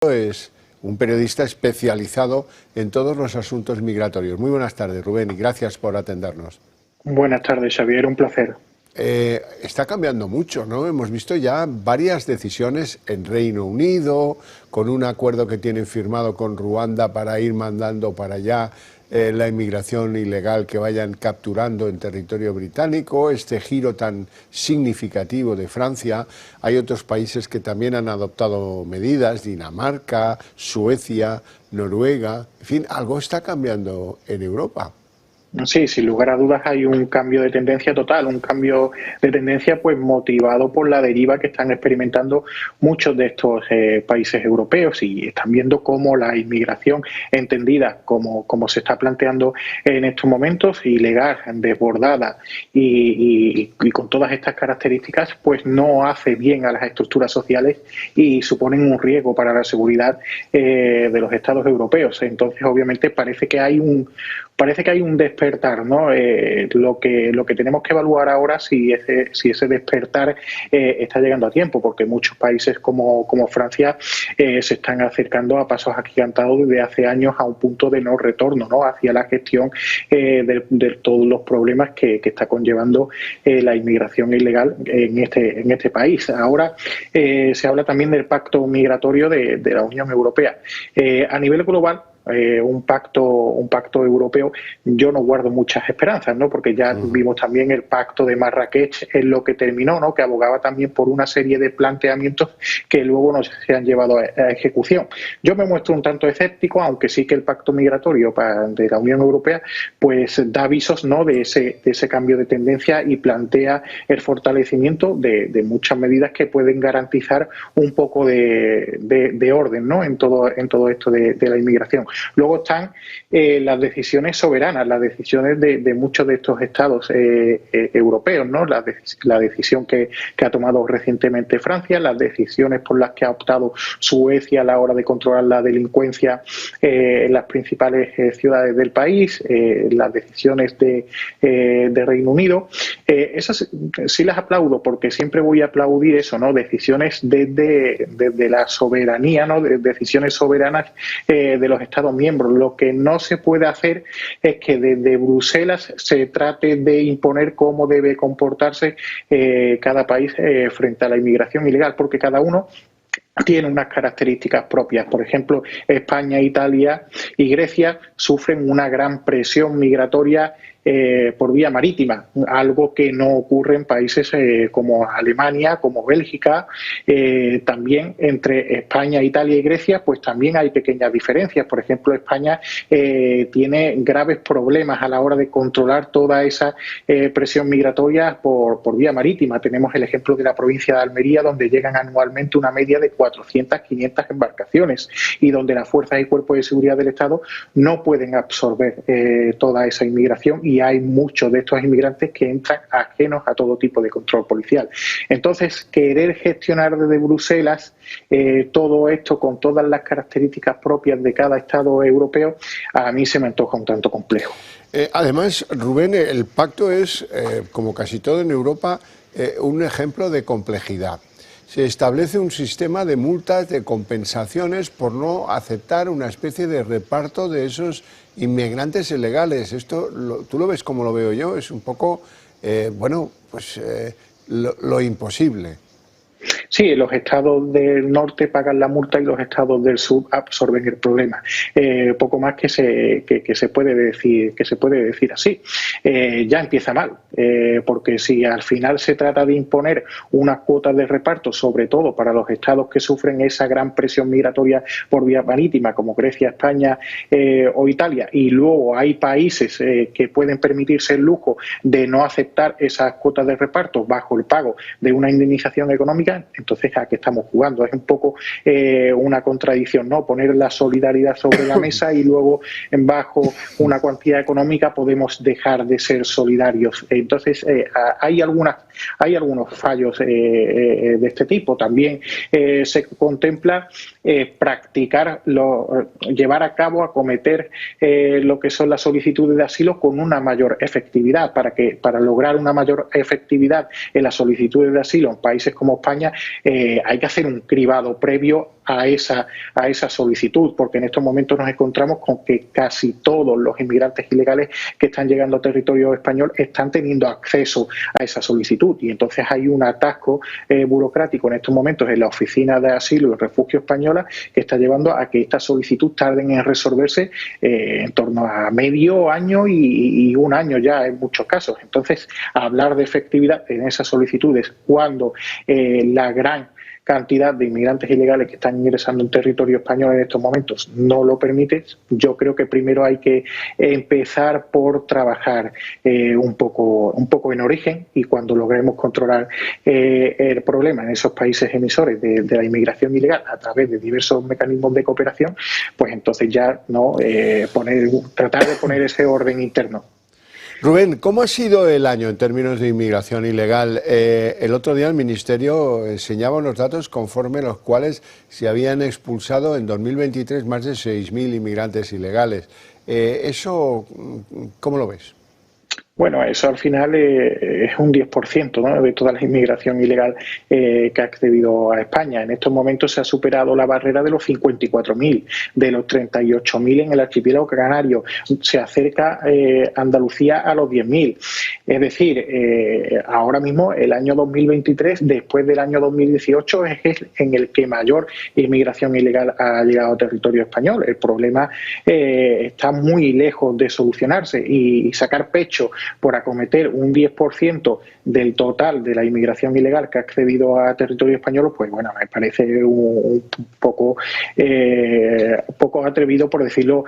Rubén es un periodista especializado en todos los asuntos migratorios. Muy buenas tardes, Rubén, y gracias por atendernos. Buenas tardes, Xavier, un placer. Está cambiando mucho, ¿no? Hemos visto ya varias decisiones en Reino Unido, con un acuerdo que tienen firmado con Ruanda para ir mandando para allá la inmigración ilegal que vayan capturando en territorio británico, este giro tan significativo de Francia. Hay otros países que también han adoptado medidas, Dinamarca, Suecia, Noruega, en fin, algo está cambiando en Europa. Sí, sin lugar a dudas hay un cambio de tendencia total, un cambio de tendencia pues motivado por la deriva que están experimentando muchos de estos países europeos, y están viendo cómo la inmigración entendida como se está planteando en estos momentos, ilegal, desbordada y con todas estas características, pues no hace bien a las estructuras sociales y suponen un riesgo para la seguridad de los Estados europeos. Entonces, obviamente, parece que hay un despertar, ¿no? Lo que tenemos que evaluar ahora si ese despertar está llegando a tiempo, porque muchos países como Francia se están acercando a pasos agigantados desde hace años a un punto de no retorno, ¿no? Hacia la gestión de todos los problemas que está conllevando la inmigración ilegal en este país. Ahora se habla también del pacto migratorio de la Unión Europea. A nivel global, un pacto europeo, yo no guardo muchas esperanzas, ¿no? Porque ya vimos también el pacto de Marrakech en lo que terminó, ¿no? Que abogaba también por una serie de planteamientos que luego no se han llevado a ejecución. Yo me muestro un tanto escéptico, aunque sí que el pacto migratorio de la Unión Europea pues da avisos, ¿no? de ese cambio de tendencia, y plantea el fortalecimiento de muchas medidas que pueden garantizar un poco de orden, ¿no? en todo esto de la inmigración. Luego están las decisiones soberanas, las decisiones de muchos de estos estados europeos, ¿no? La decisión que ha tomado recientemente Francia, las decisiones por las que ha optado Suecia a la hora de controlar la delincuencia en las principales ciudades del país, las decisiones de Reino Unido. Esas sí las aplaudo, porque siempre voy a aplaudir eso, ¿no? Decisiones desde la soberanía, ¿no? Decisiones soberanas de los Estados miembros. Lo que no se puede hacer es que desde Bruselas se trate de imponer cómo debe comportarse cada país frente a la inmigración ilegal, porque cada uno tiene unas características propias. Por ejemplo, España, Italia y Grecia sufren una gran presión migratoria por vía marítima, algo que no ocurre en países como Alemania, como Bélgica. También entre España, Italia y Grecia pues también hay pequeñas diferencias. Por ejemplo, España tiene graves problemas a la hora de controlar toda esa presión migratoria por vía marítima. Tenemos el ejemplo de la provincia de Almería, donde llegan anualmente una media de 400, 500 embarcaciones, y donde las fuerzas y cuerpos de seguridad del Estado no pueden absorber toda esa inmigración, y hay muchos de estos inmigrantes que entran ajenos a todo tipo de control policial. Entonces, querer gestionar desde Bruselas todo esto con todas las características propias de cada Estado europeo, a mí se me antoja un tanto complejo. Además, Rubén, el pacto es, como casi todo en Europa, un ejemplo de complejidad. Se establece un sistema de multas, de compensaciones por no aceptar una especie de reparto de esos inmigrantes ilegales. Esto, ¿tú lo ves como lo veo yo? Es un poco, lo imposible. Sí, los estados del norte pagan la multa y los estados del sur absorben el problema. Poco más que se puede decir así. Ya empieza mal, porque si al final se trata de imponer unas cuotas de reparto, sobre todo para los estados que sufren esa gran presión migratoria por vía marítima, como Grecia, España o Italia, y luego hay países que pueden permitirse el lujo de no aceptar esas cuotas de reparto bajo el pago de una indemnización económica, entonces ¿a qué estamos jugando? Es un poco una contradicción, ¿no? Poner la solidaridad sobre la mesa y luego bajo una cuantía económica podemos dejar de ser solidarios. Entonces hay algunos fallos de este tipo. También se contempla llevar a cabo, acometer lo que son las solicitudes de asilo con una mayor efectividad. Para lograr una mayor efectividad en las solicitudes de asilo en países como España hay que hacer un cribado previo a esa solicitud, porque en estos momentos nos encontramos con que casi todos los inmigrantes ilegales que están llegando a territorio español están teniendo acceso a esa solicitud, y entonces hay un atasco burocrático en estos momentos en la Oficina de Asilo y Refugio Española que está llevando a que esta solicitud tarden en resolverse en torno a medio año y un año ya en muchos casos. Entonces, hablar de efectividad en esas solicitudes cuando la gran cantidad de inmigrantes ilegales que están ingresando en territorio español en estos momentos no lo permite, yo creo que primero hay que empezar por trabajar un poco en origen, y cuando logremos controlar el problema en esos países emisores de la inmigración ilegal a través de diversos mecanismos de cooperación, pues entonces ya no tratar de poner ese orden interno. Rubén, ¿cómo ha sido el año en términos de inmigración ilegal? El otro día el Ministerio enseñaba unos datos conforme los cuales se habían expulsado en 2023 más de 6.000 inmigrantes ilegales. ¿Eso cómo lo ves? Bueno, eso al final es un 10%, ¿no?, de toda la inmigración ilegal que ha accedido a España. En estos momentos se ha superado la barrera de los 54.000, de los 38.000 en el archipiélago canario. Se acerca Andalucía a los 10.000. Es decir, ahora mismo el año 2023, después del año 2018, es en el que mayor inmigración ilegal ha llegado a territorio español. El problema está muy lejos de solucionarse, y sacar pecho por acometer un 10% del total de la inmigración ilegal que ha accedido a territorio español, pues bueno, me parece un poco atrevido, por decirlo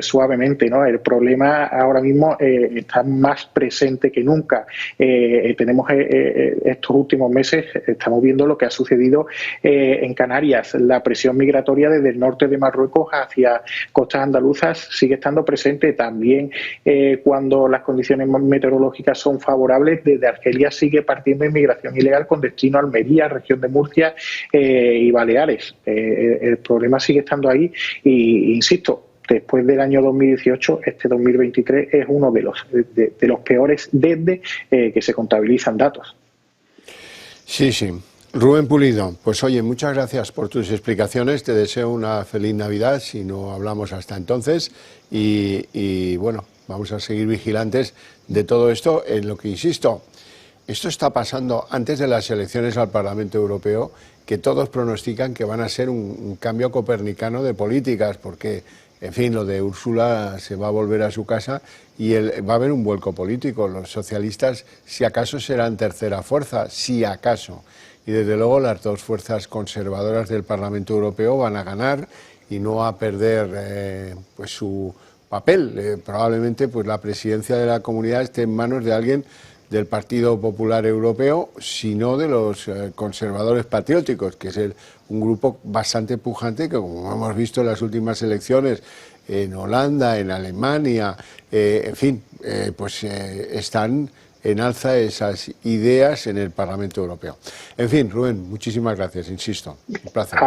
suavemente, ¿no? El problema ahora mismo está más presente que nunca. Tenemos estos últimos meses, estamos viendo lo que ha sucedido en Canarias. La presión migratoria desde el norte de Marruecos hacia costas andaluzas sigue estando presente. También cuando las condiciones meteorológicas son favorables, desde Argelia sigue partiendo inmigración ilegal con destino a Almería, región de Murcia y Baleares. El problema sigue estando ahí, y insisto, después del año 2018, este 2023 es uno de los peores desde que se contabilizan datos. Sí, sí. Rubén Pulido, pues oye, muchas gracias por tus explicaciones, te deseo una feliz Navidad si no hablamos hasta entonces, y bueno, vamos a seguir vigilantes de todo esto, en lo que insisto, esto está pasando antes de las elecciones al Parlamento Europeo, que todos pronostican que van a ser un cambio copernicano de políticas, porque, en fin, lo de Úrsula se va a volver a su casa y va a haber un vuelco político. Los socialistas, si acaso, serán tercera fuerza, si acaso. Y desde luego las dos fuerzas conservadoras del Parlamento Europeo van a ganar y no a perder pues su papel. Probablemente pues la presidencia de la Comunidad esté en manos de alguien del Partido Popular Europeo, sino de los conservadores patrióticos, que es un grupo bastante pujante que, como hemos visto en las últimas elecciones en Holanda, en Alemania, en fin, están en alza esas ideas en el Parlamento Europeo. En fin, Rubén, muchísimas gracias, insisto, un placer.